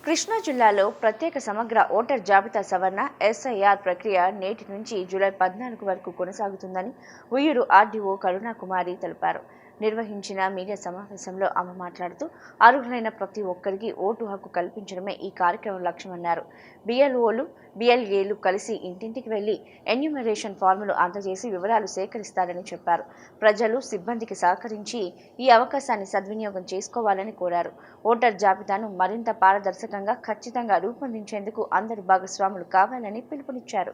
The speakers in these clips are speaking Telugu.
కృష్ణా జిల్లాలో ప్రత్యేక సమగ్ర ఓటర్ జాబితా సవరణ ఎస్ఐఆర్ ప్రక్రియ నేటి నుంచి జూలై 14 వరకు కొనసాగుతుందని ఉయ్యూరు ఆర్డీఓ కరుణాకుమారి తెలిపారు. నిర్వహించిన మీడియా సమావేశంలో ఆమె మాట్లాడుతూ అర్హులైన ప్రతి ఒక్కరికి ఓటు హక్కు కల్పించడమే ఈ కార్యక్రమం లక్ష్యమన్నారు. బిఎల్ఓలు, బిఎల్ఏలు కలిసి ఇంటింటికి వెళ్లి ఎన్యూమరేషన్ ఫార్ములు అందజేసి వివరాలు సేకరిస్తారని చెప్పారు. ప్రజలు, సిబ్బందికి సహకరించి ఈ అవకాశాన్ని సద్వినియోగం చేసుకోవాలని కోరారు. ఓటర్ జాబితాను మరింత పారదర్శకంగా, ఖచ్చితంగా రూపొందించేందుకు అందరూ భాగస్వాములు కావాలని పిలుపునిచ్చారు.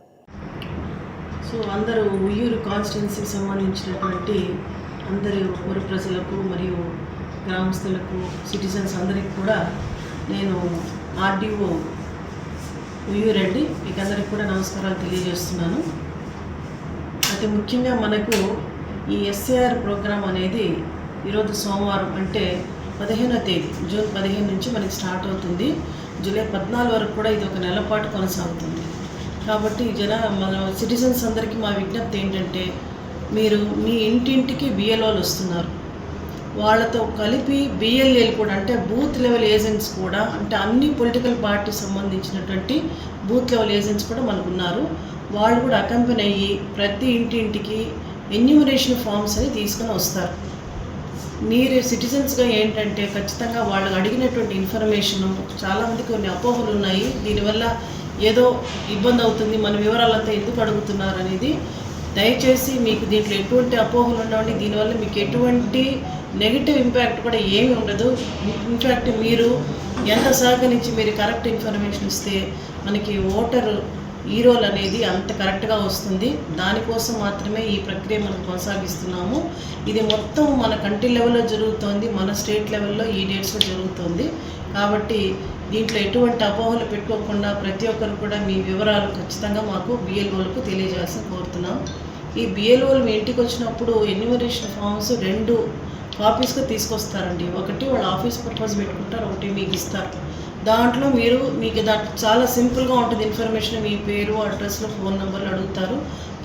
సో అందరూ ఉయ్యూరు కాన్స్టిట్యున్సీకి సంబంధించినటువంటి అందరి ఊరు ప్రజలకు మరియు గ్రామస్తులకు, సిటిజన్స్ అందరికీ కూడా నేను ఆర్డీఓ ఉయ్యూరు అండి మీకు అందరికీ కూడా నమస్కారాలు తెలియజేస్తున్నాను. అయితే ముఖ్యంగా మనకు ఈ ఎస్ఏఆర్ ప్రోగ్రాం అనేది ఈరోజు సోమవారం అంటే 15వ తేదీ జూన్ 15 నుంచి మనకి స్టార్ట్ అవుతుంది. జూలై 14 వరకు కూడా ఇది ఒక నెల పాటు కొనసాగుతుంది. కాబట్టి మన సిటిజన్స్ అందరికీ మా విజ్ఞప్తి ఏంటంటే, మీరు మీ ఇంటింటికి బిఎల్ఓలు వస్తున్నారు, వాళ్ళతో కలిపి బిఎల్ఏలు కూడా అంటే బూత్ లెవెల్ ఏజెంట్స్ కూడా, అంటే అన్ని పొలిటికల్ పార్టీ సంబంధించినటువంటి బూత్ లెవెల్ ఏజెంట్స్ కూడా మనకు ఉన్నారు. వాళ్ళు కూడా అకంపెనీ అయ్యి ప్రతి ఇంటింటికి ఎన్యూమరేషన్ ఫామ్స్ అని తీసుకొని వస్తారు. మీరు సిటిజన్స్గా ఏంటంటే ఖచ్చితంగా వాళ్ళు అడిగినటువంటి ఇన్ఫర్మేషను చాలామందికి కొన్ని అపోహలు ఉన్నాయి. దీనివల్ల ఏదో ఇబ్బంది అవుతుంది, మన వివరాలంతా ఎందుకు అడుగుతున్నారు అనేది దయచేసి మీకు దీంట్లో ఎటువంటి అపోహలు ఉండవండి. దీనివల్ల మీకు ఎటువంటి నెగిటివ్ ఇంపాక్ట్ కూడా ఏమీ ఉండదు. ఇన్ఫ్యాక్ట్ మీరు ఎంత సహకరించి మీరు కరెక్ట్ ఇన్ఫర్మేషన్ ఇస్తే మనకి ఓటర్ ఈ రోల్ అనేది అంత కరెక్ట్గా వస్తుంది. దానికోసం మాత్రమే ఈ ప్రక్రియ మనం కొనసాగిస్తున్నాము. ఇది మొత్తం మన కంట్రీ లెవెల్లో జరుగుతోంది, మన స్టేట్ లెవెల్లో ఈ డేట్స్లో జరుగుతుంది. కాబట్టి దీంట్లో ఎటువంటి అపోహలు పెట్టుకోకుండా ప్రతి ఒక్కరు కూడా మీ వివరాలు ఖచ్చితంగా మాకు బిఎల్ఓలకు తెలియజేయాల్సి కోరుతున్నాం. ఈ బిఎల్ఓలు మీ ఇంటికి వచ్చినప్పుడు ఎన్యూమరేషన్ ఫామ్స్ 2 కాపీస్గా తీసుకొస్తారండి. ఒకటి వాళ్ళ ఆఫీస్ పర్పస్ పెట్టుకుంటారు, ఒకటి మీకు ఇస్తారు. దాంట్లో మీకు చాలా సింపుల్గా ఉంటుంది ఇన్ఫర్మేషన్. మీ పేరు, అడ్రస్లో, ఫోన్ నెంబర్లు అడుగుతారు.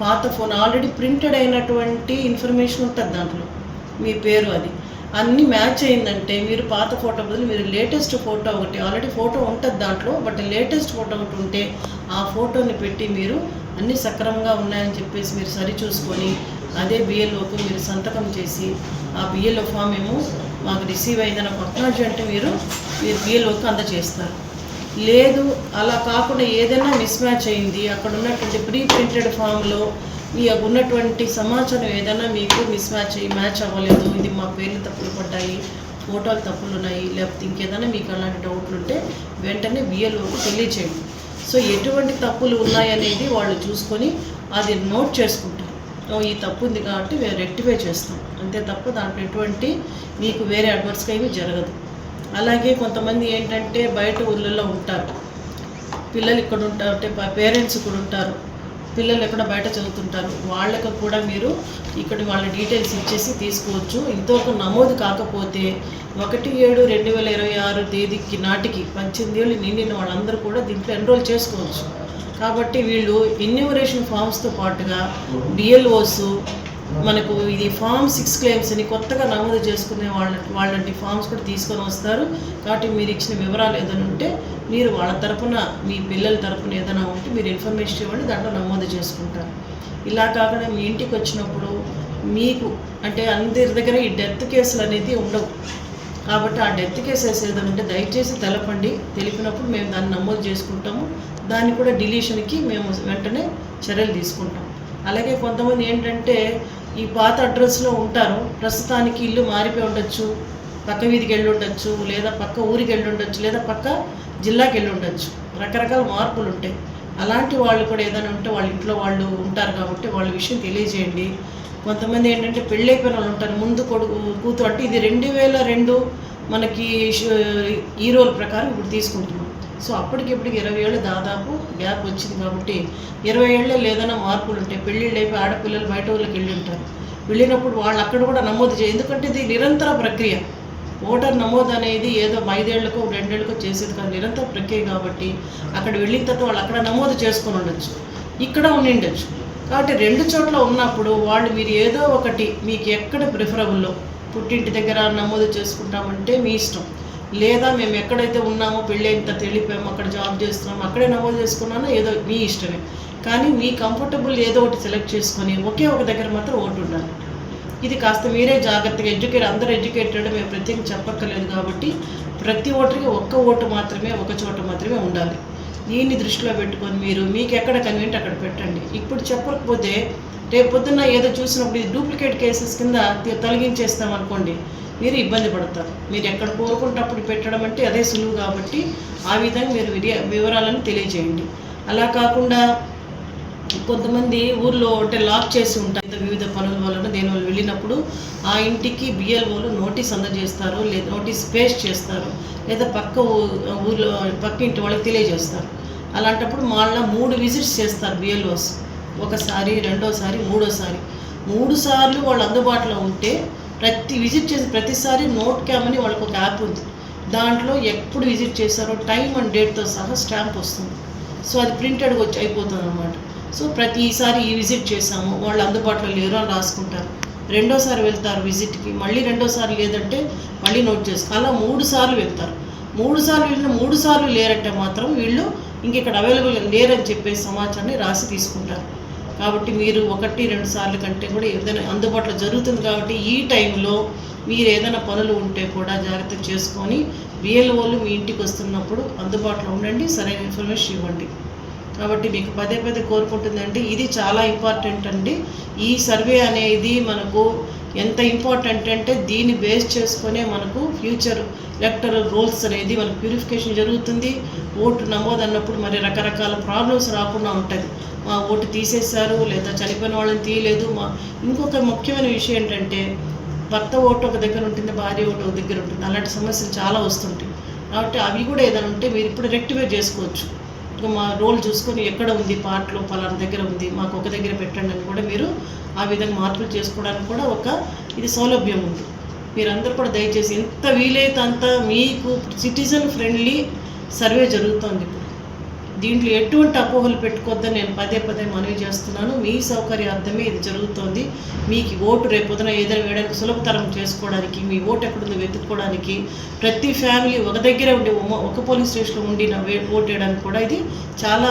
పాత ఫోన్ ఆల్రెడీ ప్రింటెడ్ అయినటువంటి ఇన్ఫర్మేషన్ ఉంటుంది దాంట్లో, మీ పేరు అది అన్నీ మ్యాచ్ అయిందంటే మీరు పాత ఫోటో బదులు మీరు లేటెస్ట్ ఫోటో ఒకటి, ఆల్రెడీ ఫోటో ఉంటుంది దాంట్లో, బట్ లేటెస్ట్ ఫోటో ఒకటి ఉంటే ఆ ఫోటోని పెట్టి మీరు అన్నీ సక్రమంగా ఉన్నాయని చెప్పేసి మీరు సరి చూసుకొని అదే బిఎల్ఓకు మీరు సంతకం చేసి ఆ బిఎల్ఓ ఫామ్ ఏమో మాకు రిసీవ్ అయిందని పక్కన అంటే మీరు బిఎల్ఓకి అందజేస్తారు. లేదు అలా కాకుండా ఏదైనా మిస్ మ్యాచ్ అయింది, అక్కడ ఉన్నటువంటి ప్రీ ప్రింటెడ్ ఫామ్లో మీకు ఉన్నటువంటి సమాచారం ఏదైనా మీకు మ్యాచ్ అవ్వలేదు, ఇది మా పేర్లు తప్పులు పడ్డాయి, ఫోటోలు తప్పులు ఉన్నాయి, లేకపోతే ఇంకేదైనా మీకు అలాంటి డౌట్లు ఉంటే వెంటనే బిఎల్ఓకి తెలియచేయండి. సో ఎటువంటి తప్పులు ఉన్నాయనేది వాళ్ళు చూసుకొని అది నోట్ చేసుకుంటారు. ఈ తప్పు ఉంది కాబట్టి మేము రెక్టిఫై చేస్తాం, అంతే తప్ప దాంట్లో ఎటువంటి మీకు వేరే అడ్వర్స్గా ఏమీ జరగదు. అలాగే కొంతమంది ఏంటంటే బయట ఊళ్ళల్లో ఉంటారు, పిల్లలు ఇక్కడ ఉంటారు, అంటే పేరెంట్స్ ఇక్కడ ఉంటారు, పిల్లలు ఎక్కడ బయట చదువుతుంటారు, వాళ్ళకు కూడా మీరు ఇక్కడ వాళ్ళ డీటెయిల్స్ ఇచ్చేసి తీసుకోవచ్చు. ఇంతవరకు నమోదు కాకపోతే 1/7/2026 తేదీకి నాటికి 18 ఏళ్ళు నిండిన వాళ్ళందరూ కూడా దీంట్లో ఎన్రోల్ చేసుకోవచ్చు. కాబట్టి వీళ్ళు ఎన్యూమరేషన్ ఫామ్స్తో పాటుగా బిఎల్ఓస్ మనకు ఇది ఫామ్ 6 క్లెయిమ్స్ అని కొత్తగా నమోదు చేసుకునే వాళ్ళంటి ఫామ్స్ కూడా తీసుకొని వస్తారు. కాబట్టి మీరు ఇచ్చిన వివరాలు ఏదైనా ఉంటే మీరు వాళ్ళ తరపున, మీ పిల్లల తరపున ఏదైనా ఉంటే మీరు ఇన్ఫర్మేషన్ ఇవ్వండి, దాంట్లో నమోదు చేసుకుంటారు. ఇలా కాకుండా మీ ఇంటికి వచ్చినప్పుడు మీకు అంటే అందరి దగ్గర ఈ డెత్ కేసులు అనేది ఉండవు. కాబట్టి ఆ డెత్ కేసెస్ ఏదైనా ఉంటే దయచేసి తెలపండి. తెలిపినప్పుడు మేము దాన్ని నమోదు చేసుకుంటాము. దాన్ని కూడా డిలీషన్కి మేము వెంటనే చర్యలు తీసుకుంటాం. అలాగే కొంతమంది ఏంటంటే ఈ పాత అడ్రస్లో ఉంటారు, ప్రస్తుతానికి ఇల్లు మారిపోయి ఉండొచ్చు, పక్క వీధికి వెళ్ళి ఉండొచ్చు, లేదా పక్క ఊరికి వెళ్ళి ఉండొచ్చు, లేదా పక్క జిల్లాకి వెళ్ళి ఉండొచ్చు, రకరకాల మార్పులు ఉంటాయి. అలాంటి వాళ్ళు కూడా ఏదైనా ఉంటే వాళ్ళ ఇంట్లో వాళ్ళు ఉంటారు కాబట్టి వాళ్ళ విషయం తెలియజేయండి. కొంతమంది ఏంటంటే పెళ్ళైపోయిన వాళ్ళు ఉంటారు, ముందు కొడుకు కూతురు, అంటే ఇది 2002 మనకి ఈ రోల్ ప్రకారం ఇప్పుడు తీసుకుంటున్నాం. సో అప్పటికిప్పటికి 20 ఏళ్ళు దాదాపు గ్యాప్ వచ్చింది కాబట్టి 20 ఏళ్ళే ఏదైనా మార్పులు ఉంటాయి. పెళ్ళిళ్ళు అయిపోయి ఆడపిల్లలు బయట ఊళ్ళకి వెళ్ళి ఉంటారు, వెళ్ళినప్పుడు వాళ్ళు అక్కడ కూడా నమోదు చేయాలి. ఎందుకంటే ఇది నిరంతర ప్రక్రియ. ఓటర్ నమోదు అనేది ఏదో 5 ఏళ్ళకో 2 ఏళ్ళకో చేసేది కాదు, నిరంతర ప్రక్రియ. కాబట్టి అక్కడ వెళ్ళిన తర్వాత వాళ్ళు అక్కడ నమోదు చేసుకొని ఉండొచ్చు, ఇక్కడ ఉండిండొచ్చు. కాబట్టి 2 చోట్ల ఉన్నప్పుడు మీరు ఏదో ఒకటి మీకు ఎక్కడ ప్రిఫరబుల్లో పుట్టింటి దగ్గర నమోదు చేసుకుంటామంటే మీ ఇష్టం, లేదా మేము ఎక్కడైతే ఉన్నామో పెళ్ళి అయిన తర్వాత వెళ్ళిపోయాము, అక్కడ జాబ్ చేస్తున్నాము, అక్కడే నమోదు చేసుకున్నానో ఏదో మీ ఇష్టమే. కానీ మీ కంఫర్టబుల్ ఏదో ఒకటి సెలెక్ట్ చేసుకొని ఒకే ఒక దగ్గర మాత్రం ఓటు ఉండాలి. ఇది కాస్త మీరే జాగ్రత్తగా అందరూ ఎడ్యుకేటెడ్, మేము ప్రత్యేకంగా చెప్పక్కర్లేదు కాబట్టి ప్రతి ఓటరికి ఒక్క ఓటు మాత్రమే ఒక చోట మాత్రమే ఉండాలి. దీన్ని దృష్టిలో పెట్టుకొని మీకు ఎక్కడ కన్వీనియంట్ అక్కడ పెట్టండి. ఇప్పుడు చెప్పకపోతే రేపు పొద్దున్న ఏదో చూసినప్పుడు ఇది డూప్లికేట్ కేసెస్ కింద తొలగించేస్తాం అనుకోండి, మీరు ఇబ్బంది పడతారు. మీరు ఎక్కడ కోరుకుంటప్పుడు పెట్టడం అంటే అదే సులువు కాబట్టి ఆ విధంగా మీరు వివరాలను తెలియజేయండి. అలా కాకుండా కొంతమంది ఊర్లో అంటే లాక్ చేసి ఉంటారు వివిధ పనుల వలన దేనివల్ల వెళ్ళినప్పుడు ఆ ఇంటికి బిఎల్ఓలు నోటీస్ అందజేస్తారు, లేదా నోటీస్ పేస్ట్ చేస్తారు, లేదా ఊర్లో పక్క ఇంటి వాళ్ళకి తెలియజేస్తారు. అలాంటప్పుడు మళ్ళీ 3 విజిట్స్ చేస్తారు బిఎల్ఓస్. ఒకసారి, రెండోసారి, మూడోసారి. 3 సార్లు వాళ్ళు అందుబాటులో ఉంటే విజిట్ చేసిన ప్రతిసారి నోట్ క్యామ్ అని వాళ్ళకి ఒక యాప్ ఉంది. దాంట్లో ఎప్పుడు విజిట్ చేశారో టైం అండ్ డేట్తో సహా స్టాంప్ వస్తుంది. సో అది ప్రింటెడ్గా వచ్చి అయిపోతుంది అన్నమాట. సో ప్రతిసారి ఈ విజిట్ చేసాము, వాళ్ళు అందుబాటులో లేరు అని రాసుకుంటారు. రెండోసారి వెళ్తారు విజిట్కి, మళ్ళీ రెండోసారి లేదంటే మళ్ళీ నోట్ చేసుకో. అలా 3 సార్లు వెళ్తారు. 3 సార్లు వెళ్ళిన 3 సార్లు లేరంటే మాత్రం వీళ్ళు ఇంకెక్కడ అవైలబుల్ లేరని చెప్పే సమాచారాన్ని రాసి తీసుకుంటారు. కాబట్టి మీరు 1-2 సార్లు కంటే కూడా ఏదైనా అందుబాటులో జరుగుతుంది కాబట్టి ఈ టైంలో మీరు ఏదైనా పనులు ఉంటే కూడా జాగ్రత్త చేసుకొని బిఎల్ఓలు మీ ఇంటికి వస్తున్నప్పుడు అందుబాటులో ఉండండి, సరైన ఇన్ఫర్మేషన్ ఇవ్వండి. కాబట్టి మీకు పదే కోరుకుంటుందండి, ఇది చాలా ఇంపార్టెంట్ అండి. ఈ సర్వే అనేది మనకు ఎంత ఇంపార్టెంట్ అంటే దీన్ని బేస్ చేసుకునే మనకు ఫ్యూచర్ ఎలక్టరల్ రోల్స్ అనేది మనకు ప్యూరిఫికేషన్ జరుగుతుంది. ఓటు నమోదు అన్నప్పుడు మరి రకరకాల ప్రాబ్లమ్స్ రాకుండా ఉంటుంది. మా ఓటు తీసేశారు, లేదా చనిపోయిన వాళ్ళని తీయలేదు. ఇంకొక ముఖ్యమైన విషయం ఏంటంటే భర్త ఓటు ఒక దగ్గర ఉంటుంది, భార్య ఓటు ఒక దగ్గర ఉంటుంది. అలాంటి సమస్యలు చాలా వస్తుంటాయి. కాబట్టి అవి కూడా ఏదైనా ఉంటే మీరు ఇప్పుడు రెక్టిఫై చేసుకోవచ్చు. మా రోల్ చూసుకొని ఎక్కడ ఉంది పార్ట్లో పలానా దగ్గర ఉంది, మాకు ఒక దగ్గర పెట్టండి అని కూడా మీరు ఆ విధంగా మార్పులు చేసుకోవడానికి కూడా ఇది సౌలభ్యం ఉంది. మీరందరూ కూడా దయచేసి ఎంత వీలైతే అంత మీకు సిటిజన్ ఫ్రెండ్లీ సర్వే జరుగుతుంది. ఇప్పుడు దీంట్లో ఎటువంటి అపోహలు పెట్టుకోవద్దని నేను పదే మనవి చేస్తున్నాను. మీ సౌకర్యార్థమే ఇది జరుగుతోంది. మీకు ఓటు రేపొద్దున ఏదైనా వేయడానికి సులభతరం చేసుకోవడానికి, మీ ఓటు ఎక్కడుందో వెతుక్కోవడానికి, ప్రతి ఫ్యామిలీ ఒక దగ్గరే ఉండి ఒక పోలింగ్ స్టేషన్లో ఉండి ఓటు వేయడానికి కూడా ఇది చాలా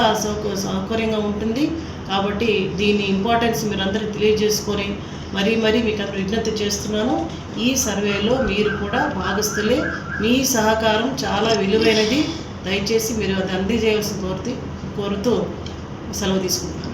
సౌకర్యంగా ఉంటుంది. కాబట్టి దీని ఇంపార్టెన్స్ మీరు అందరికీ తెలియజేసుకొని మరీ మీకు అందరూ విజ్ఞప్తి చేస్తున్నాను. ఈ సర్వేలో మీరు కూడా భాగస్థులే. మీ సహకారం చాలా విలువైనది. దయచేసి మీరు అది అందజేయవలసిన కోరుతూ సెలవు తీసుకుంటున్నాను.